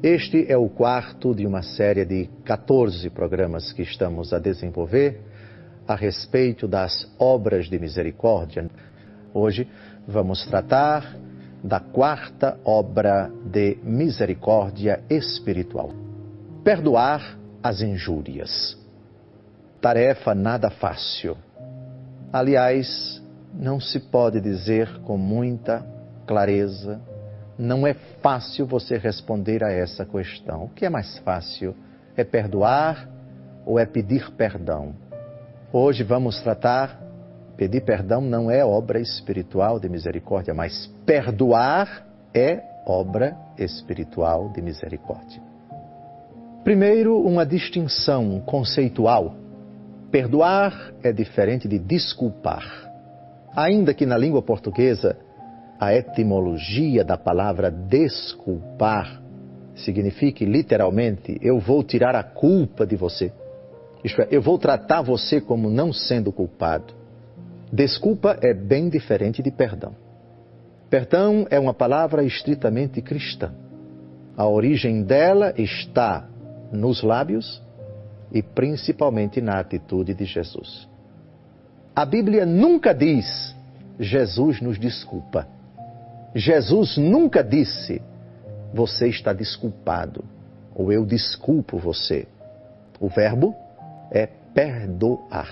Este é o quarto de uma série de 14 programas que estamos a desenvolver a respeito das obras de misericórdia. Hoje vamos tratar da quarta obra de misericórdia espiritual: perdoar as injúrias. Tarefa nada fácil. Aliás, não se pode dizer com muita clareza, não é fácil você responder a essa questão. O que é mais fácil? É perdoar ou é pedir perdão? Hoje vamos tratar, pedir perdão não é obra espiritual de misericórdia, mas perdoar é obra espiritual de misericórdia. Primeiro, uma distinção conceitual. Perdoar é diferente de desculpar. Ainda que na língua portuguesa, a etimologia da palavra desculpar signifique literalmente, eu vou tirar a culpa de você. Isto é, eu vou tratar você como não sendo culpado. Desculpa é bem diferente de perdão. Perdão é uma palavra estritamente cristã. A origem dela está nos lábios e principalmente na atitude de Jesus. A Bíblia nunca diz, Jesus nos desculpa. Jesus nunca disse, você está desculpado, ou eu desculpo você. O verbo é perdoar.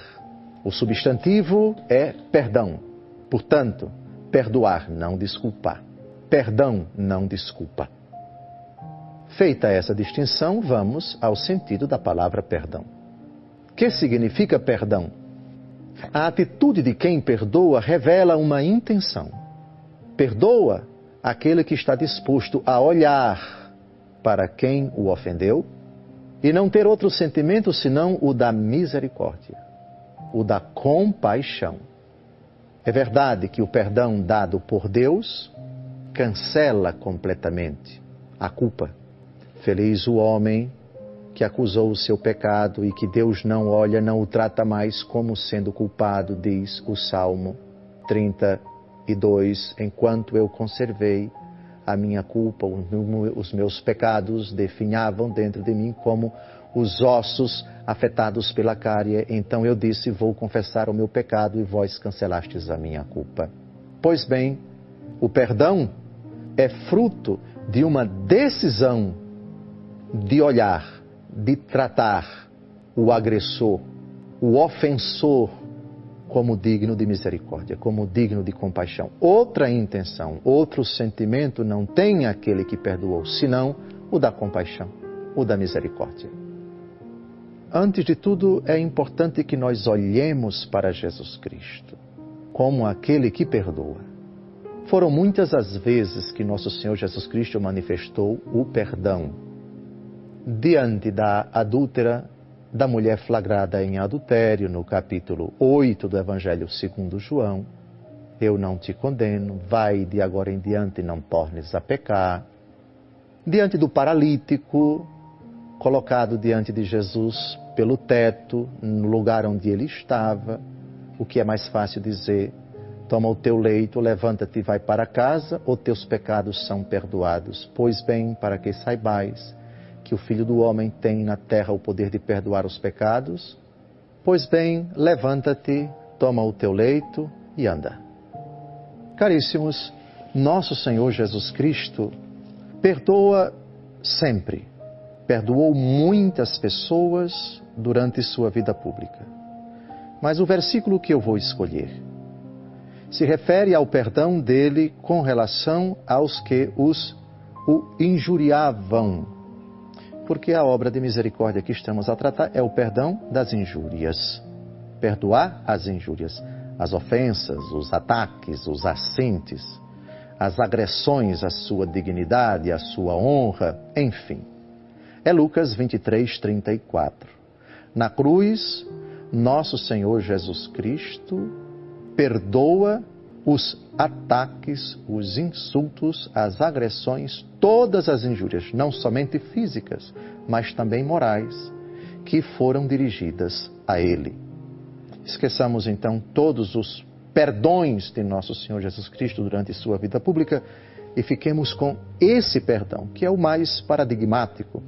O substantivo é perdão. Portanto, perdoar, não desculpar. Perdão, não desculpa. Feita essa distinção, vamos ao sentido da palavra perdão. O que significa perdão? A atitude de quem perdoa revela uma intenção. Perdoa aquele que está disposto a olhar para quem o ofendeu e não ter outro sentimento senão o da misericórdia, o da compaixão. É verdade que o perdão dado por Deus cancela completamente a culpa. Feliz o homem que acusou o seu pecado e que Deus não olha, não o trata mais como sendo culpado, diz o Salmo 32, enquanto eu conservei a minha culpa, os meus pecados definhavam dentro de mim como os ossos afetados pela cárie. Então eu disse, vou confessar o meu pecado e vós cancelastes a minha culpa. Pois bem, o perdão é fruto de uma decisão de olhar, de tratar o agressor, o ofensor, como digno de misericórdia, como digno de compaixão. Outra intenção, outro sentimento não tem aquele que perdoou, senão o da compaixão, o da misericórdia. Antes de tudo, é importante que nós olhemos para Jesus Cristo como aquele que perdoa. Foram muitas as vezes que nosso Senhor Jesus Cristo manifestou o perdão diante da adúltera, da mulher flagrada em adultério, no capítulo 8 do Evangelho segundo João. Eu não te condeno, vai de agora em diante, não tornes a pecar. Diante do paralítico, colocado diante de Jesus pelo teto, no lugar onde ele estava, o que é mais fácil dizer? Toma o teu leito, levanta-te e vai para casa, ou teus pecados são perdoados. Pois bem, para que saibais que o Filho do Homem tem na terra o poder de perdoar os pecados, pois bem, levanta-te, toma o teu leito e anda. Caríssimos, nosso Senhor Jesus Cristo perdoa sempre. Perdoou muitas pessoas durante sua vida pública. Mas o versículo que eu vou escolher se refere ao perdão dele com relação aos que o injuriavam. Porque a obra de misericórdia que estamos a tratar é o perdão das injúrias. Perdoar as injúrias, as ofensas, os ataques, os assentos, as agressões à sua dignidade, à sua honra, enfim. É Lucas 23, 34. Na cruz, nosso Senhor Jesus Cristo perdoa os ataques, os insultos, as agressões, todas as injúrias, não somente físicas, mas também morais, que foram dirigidas a Ele. Esqueçamos então todos os perdões de nosso Senhor Jesus Cristo durante sua vida pública e fiquemos com esse perdão, que é o mais paradigmático.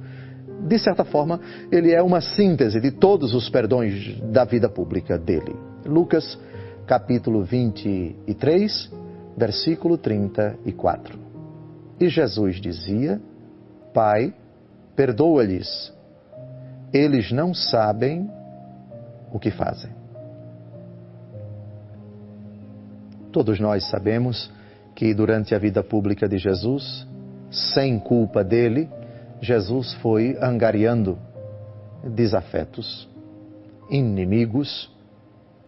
De certa forma, ele é uma síntese de todos os perdões da vida pública dele. Lucas, capítulo 23, versículo 34. E Jesus dizia: Pai, perdoa-lhes, eles não sabem o que fazem. Todos nós sabemos que durante a vida pública de Jesus, sem culpa dele, Jesus foi angariando desafetos, inimigos,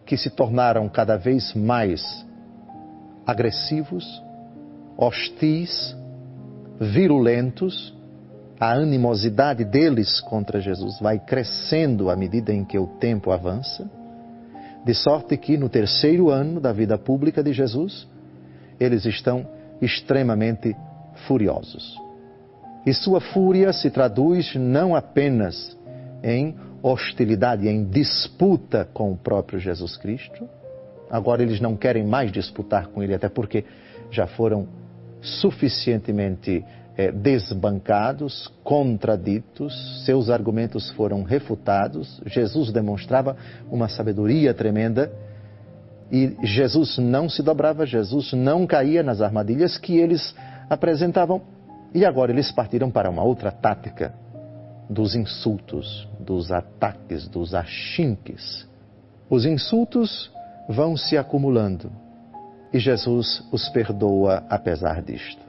que se tornaram cada vez mais agressivos, hostis, virulentos. A animosidade deles contra Jesus vai crescendo à medida em que o tempo avança, de sorte que no 3º ano da vida pública de Jesus, eles estão extremamente furiosos. E sua fúria se traduz não apenas em hostilidade, em disputa com o próprio Jesus Cristo. Agora eles não querem mais disputar com ele, até porque já foram suficientemente desbancados, contraditos, seus argumentos foram refutados. Jesus demonstrava uma sabedoria tremenda e Jesus não se dobrava, Jesus não caía nas armadilhas que eles apresentavam. E agora eles partiram para uma outra tática dos insultos, dos ataques, dos achinques. Os insultos vão se acumulando e Jesus os perdoa apesar disto.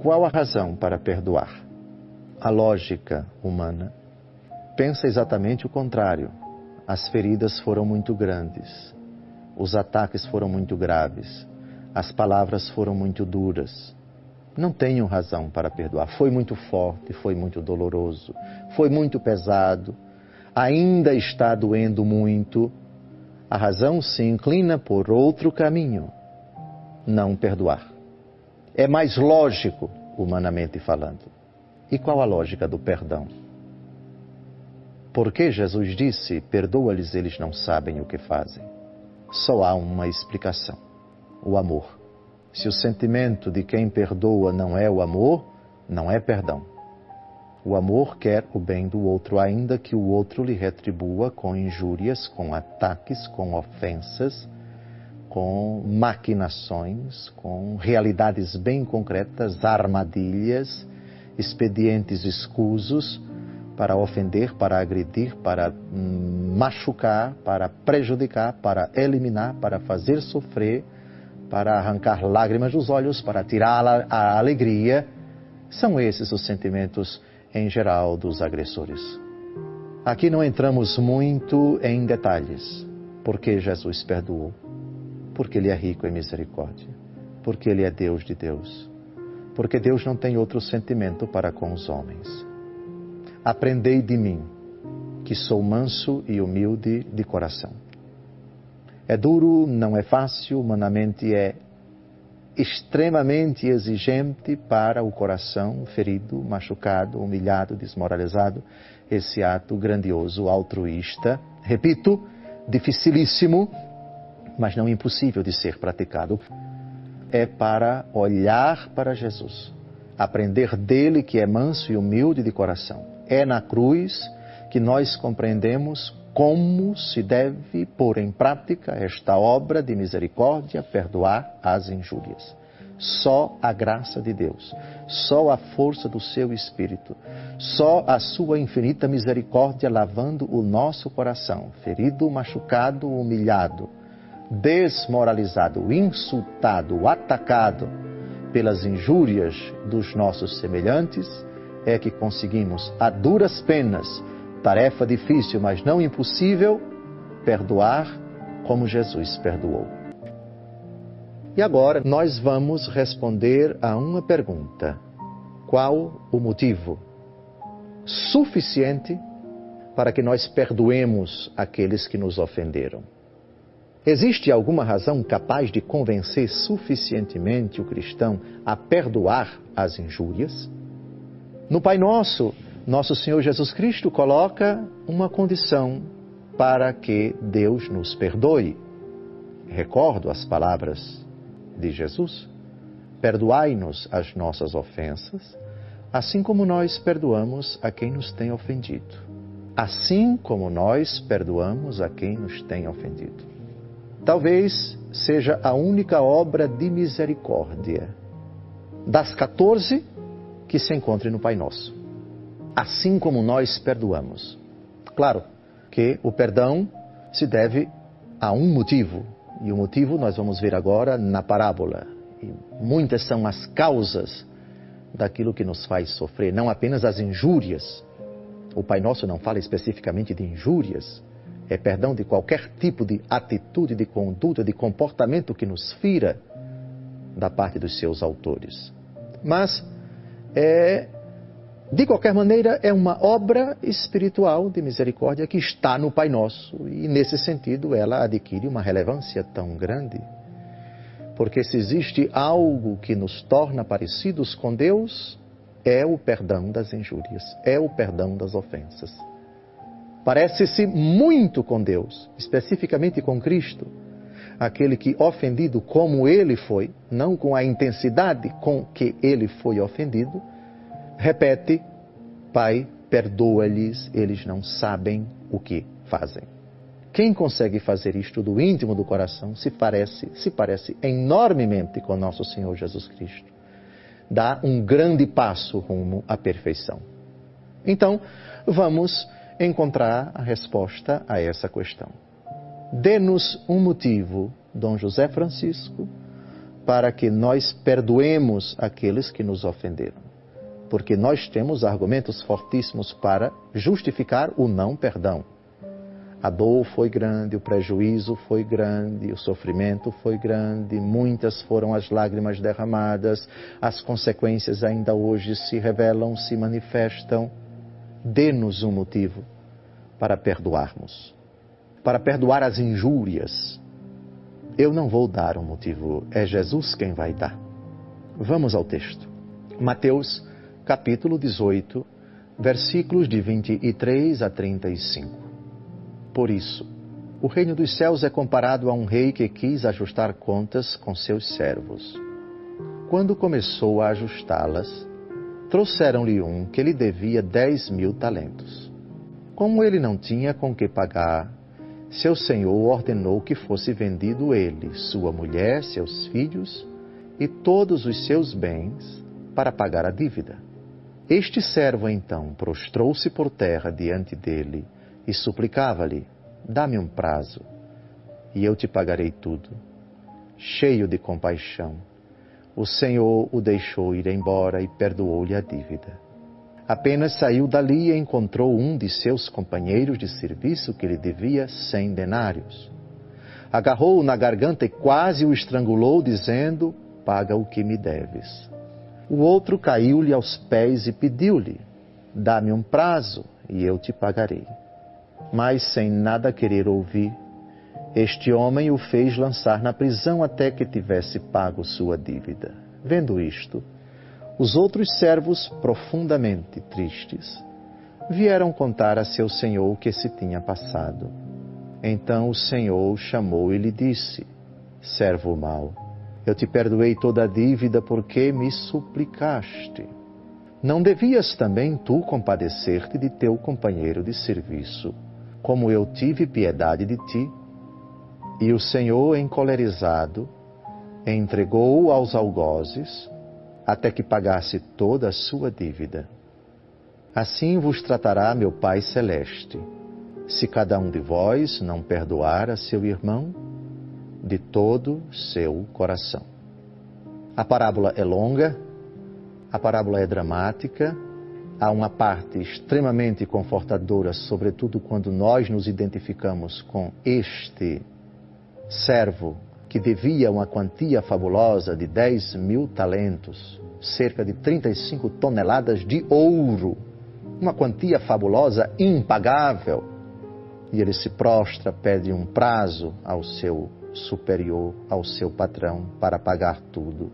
Qual a razão para perdoar? A lógica humana pensa exatamente o contrário. As feridas foram muito grandes, os ataques foram muito graves, as palavras foram muito duras. Não tenho razão para perdoar. Foi muito forte, foi muito doloroso, foi muito pesado, ainda está doendo muito. A razão se inclina por outro caminho: não perdoar. É mais lógico, humanamente falando. E qual a lógica do perdão? Por que Jesus disse: perdoa-lhes, eles não sabem o que fazem? Só há uma explicação: o amor. Se o sentimento de quem perdoa não é o amor, não é perdão. O amor quer o bem do outro, ainda que o outro lhe retribua com injúrias, com ataques, com ofensas, com maquinações, com realidades bem concretas, armadilhas, expedientes escusos para ofender, para agredir, para machucar, para prejudicar, para eliminar, para fazer sofrer, para arrancar lágrimas dos olhos, para tirar a alegria. São esses os sentimentos em geral dos agressores. Aqui não entramos muito em detalhes. Por que Jesus perdoou? Porque Ele é rico em misericórdia. Porque Ele é Deus de Deus. Porque Deus não tem outro sentimento para com os homens. Aprendei de mim, que sou manso e humilde de coração. É duro, não é fácil, humanamente é extremamente exigente para o coração ferido, machucado, humilhado, desmoralizado, esse ato grandioso, altruísta. Repito, dificilíssimo, mas não impossível de ser praticado. É para olhar para Jesus, aprender dele que é manso e humilde de coração. É na cruz que nós compreendemos como se deve pôr em prática esta obra de misericórdia, perdoar as injúrias. Só a graça de Deus, só a força do seu Espírito, só a sua infinita misericórdia lavando o nosso coração, ferido, machucado, humilhado, desmoralizado, insultado, atacado pelas injúrias dos nossos semelhantes, é que conseguimos, a duras penas, tarefa difícil, mas não impossível, perdoar como Jesus perdoou. E agora nós vamos responder a uma pergunta: qual o motivo suficiente para que nós perdoemos aqueles que nos ofenderam? Existe alguma razão capaz de convencer suficientemente o cristão a perdoar as injúrias? No Pai Nosso, nosso Senhor Jesus Cristo coloca uma condição para que Deus nos perdoe. Recordo as palavras de Jesus: perdoai-nos as nossas ofensas, assim como nós perdoamos a quem nos tem ofendido. Assim como nós perdoamos a quem nos tem ofendido. Talvez seja a única obra de misericórdia das 14 que se encontre no Pai Nosso. Assim como nós perdoamos. Claro que o perdão se deve a um motivo, e o motivo nós vamos ver agora na parábola. E muitas são as causas daquilo que nos faz sofrer, não apenas as injúrias. O Pai Nosso não fala especificamente de injúrias, é perdão de qualquer tipo de atitude, de conduta, de comportamento que nos fira da parte dos seus autores. Mas, de qualquer maneira, é uma obra espiritual de misericórdia que está no Pai Nosso. E, nesse sentido, ela adquire uma relevância tão grande. Porque se existe algo que nos torna parecidos com Deus, é o perdão das injúrias, é o perdão das ofensas. Parece-se muito com Deus, especificamente com Cristo, aquele que, ofendido como Ele foi, não com a intensidade com que Ele foi ofendido, repete: Pai, perdoa-lhes, eles não sabem o que fazem. Quem consegue fazer isto do íntimo do coração se parece enormemente com nosso Senhor Jesus Cristo. Dá um grande passo rumo à perfeição. Então, vamos encontrar a resposta a essa questão. Dê-nos um motivo, Dom José Francisco, para que nós perdoemos aqueles que nos ofenderam. Porque nós temos argumentos fortíssimos para justificar o não perdão. A dor foi grande, o prejuízo foi grande, o sofrimento foi grande, muitas foram as lágrimas derramadas, as consequências ainda hoje se revelam, se manifestam. Dê-nos um motivo para perdoarmos, para perdoar as injúrias. Eu não vou dar um motivo, é Jesus quem vai dar. Vamos ao texto. Mateus, capítulo 18, versículos de 23 a 35. Por isso, o reino dos céus é comparado a um rei que quis ajustar contas com seus servos. Quando começou a ajustá-las, trouxeram-lhe um que lhe devia 10.000 talentos. Como ele não tinha com que pagar, seu senhor ordenou que fosse vendido ele, sua mulher, seus filhos e todos os seus bens para pagar a dívida. Este servo então prostrou-se por terra diante dele e suplicava-lhe: dá-me um prazo, e eu te pagarei tudo. Cheio de compaixão, o Senhor o deixou ir embora e perdoou-lhe a dívida. Apenas saiu dali e encontrou um de seus companheiros de serviço que lhe devia 100 denários. Agarrou-o na garganta e quase o estrangulou, dizendo: paga o que me deves. O outro caiu-lhe aos pés e pediu-lhe: dá-me um prazo e eu te pagarei. Mas, sem nada querer ouvir, este homem o fez lançar na prisão até que tivesse pago sua dívida. Vendo isto, os outros servos, profundamente tristes, vieram contar a seu senhor o que se tinha passado. Então o senhor o chamou e lhe disse: servo mau, eu te perdoei toda a dívida porque me suplicaste. Não devias também tu compadecer-te de teu companheiro de serviço, como eu tive piedade de ti? E o Senhor, encolerizado, entregou-o aos algozes, até que pagasse toda a sua dívida. Assim vos tratará meu Pai Celeste, se cada um de vós não perdoar a seu irmão de todo seu coração. A parábola é longa, a parábola é dramática, há uma parte extremamente confortadora, sobretudo quando nós nos identificamos com este servo que devia uma quantia fabulosa de 10.000 talentos, cerca de 35 toneladas de ouro, uma quantia fabulosa, impagável. E ele se prostra, pede um prazo ao seu superior, ao seu patrão, para pagar tudo.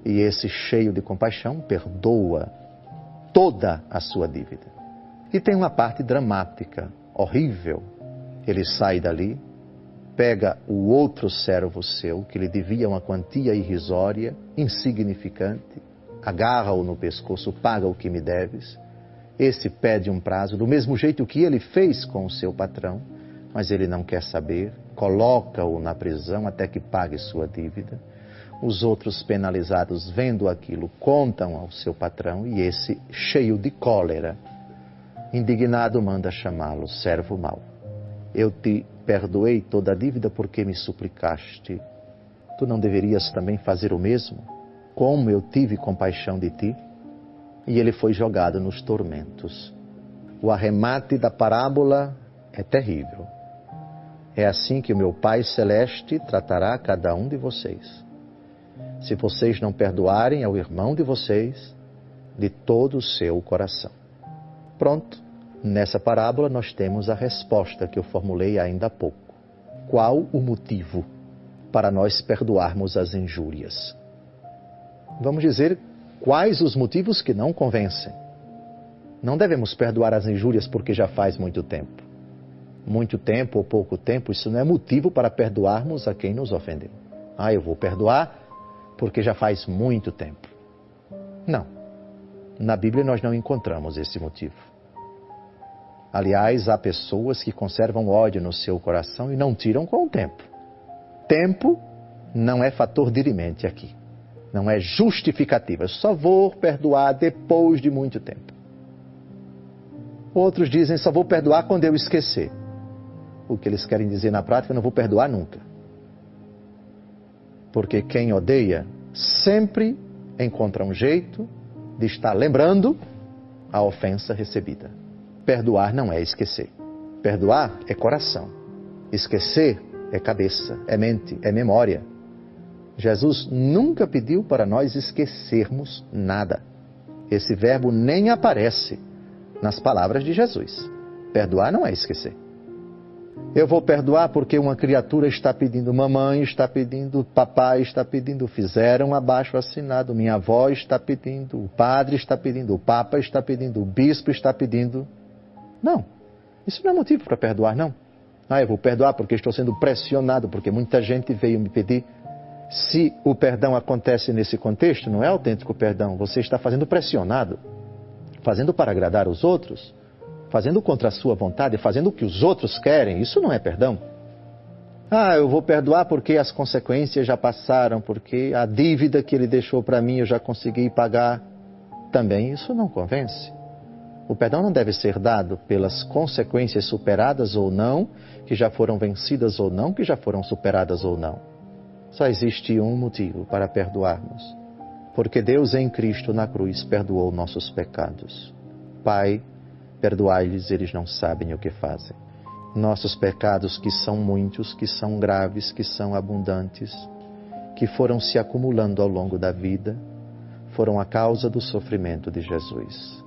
E esse, cheio de compaixão, perdoa toda a sua dívida. E tem uma parte dramática, horrível. Ele sai dali, pega o outro servo seu, que lhe devia uma quantia irrisória, insignificante, agarra-o no pescoço, paga o que me deves. Esse pede um prazo, do mesmo jeito que ele fez com o seu patrão, mas ele não quer saber, coloca-o na prisão até que pague sua dívida. Os outros penalizados, vendo aquilo, contam ao seu patrão e esse, cheio de cólera, indignado, manda chamá-lo servo mau. Eu te perdoei toda a dívida porque me suplicaste. Tu não deverias também fazer o mesmo? Como eu tive compaixão de ti? E ele foi jogado nos tormentos. O arremate da parábola é terrível. É assim que o meu Pai Celeste tratará cada um de vocês. Se vocês não perdoarem ao irmão de vocês de todo o seu coração. Pronto, nessa parábola nós temos a resposta que eu formulei ainda há pouco. Qual o motivo para nós perdoarmos as injúrias? Vamos dizer quais os motivos que não convencem. Não devemos perdoar as injúrias porque já faz muito tempo. Muito tempo ou pouco tempo, isso não é motivo para perdoarmos a quem nos ofendeu. Eu vou perdoar porque já faz muito tempo. Não. Na Bíblia nós não encontramos esse motivo. Aliás, há pessoas que conservam ódio no seu coração e não tiram com o tempo. Tempo não é fator dirimente aqui. Não é justificativa. Eu só vou perdoar depois de muito tempo. Outros dizem, só vou perdoar quando eu esquecer. O que eles querem dizer na prática, não vou perdoar nunca. Porque quem odeia sempre encontra um jeito de estar lembrando a ofensa recebida. Perdoar não é esquecer. Perdoar é coração. Esquecer é cabeça, é mente, é memória. Jesus nunca pediu para nós esquecermos nada. Esse verbo nem aparece nas palavras de Jesus. Perdoar não é esquecer. Eu vou perdoar porque uma criatura está pedindo, mamãe está pedindo, papai está pedindo, fizeram abaixo assinado, minha avó está pedindo, o padre está pedindo, o papa está pedindo, o bispo está pedindo. Não, isso não é motivo para perdoar, não. Eu vou perdoar porque estou sendo pressionado, porque muita gente veio me pedir. Se o perdão acontece nesse contexto, não é autêntico perdão, você está fazendo pressionado, fazendo para agradar os outros, fazendo contra a sua vontade, fazendo o que os outros querem, isso não é perdão. Eu vou perdoar porque as consequências já passaram, porque a dívida que ele deixou para mim eu já consegui pagar. Também isso não convence. O perdão não deve ser dado pelas consequências superadas ou não, que já foram vencidas ou não, que já foram superadas ou não. Só existe um motivo para perdoarmos. Porque Deus em Cristo na cruz perdoou nossos pecados. Pai, perdoai-lhes, eles não sabem o que fazem. Nossos pecados, que são muitos, que são graves, que são abundantes, que foram se acumulando ao longo da vida, foram a causa do sofrimento de Jesus.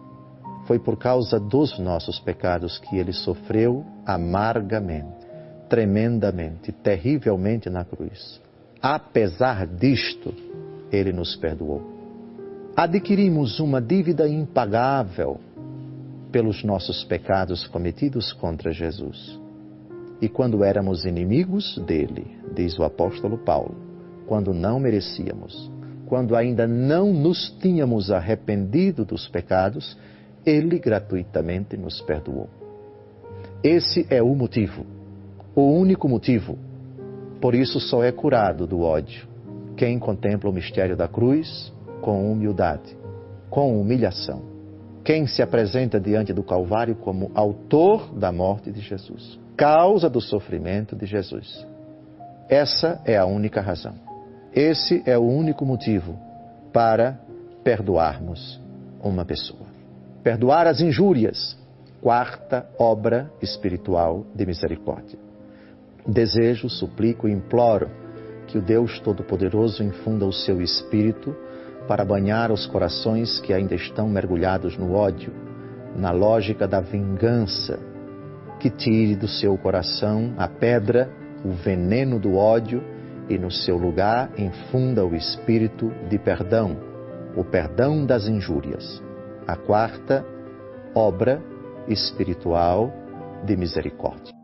Foi por causa dos nossos pecados que ele sofreu amargamente, tremendamente, terrivelmente na cruz. Apesar disto, ele nos perdoou. Adquirimos uma dívida impagável pelos nossos pecados cometidos contra Jesus. E quando éramos inimigos dele, diz o apóstolo Paulo, quando não merecíamos, quando ainda não nos tínhamos arrependido dos pecados, ele gratuitamente nos perdoou. Esse é o motivo, o único motivo. Por isso só é curado do ódio quem contempla o mistério da cruz com humildade, com humilhação. Quem se apresenta diante do Calvário como autor da morte de Jesus, causa do sofrimento de Jesus. Essa é a única razão. Esse é o único motivo para perdoarmos uma pessoa. Perdoar as injúrias, quarta obra espiritual de misericórdia. Desejo, suplico e imploro que o Deus Todo-Poderoso infunda o seu Espírito para banhar os corações que ainda estão mergulhados no ódio, na lógica da vingança, que tire do seu coração a pedra, o veneno do ódio e no seu lugar infunda o Espírito de perdão, o perdão das injúrias. A quarta obra espiritual de misericórdia.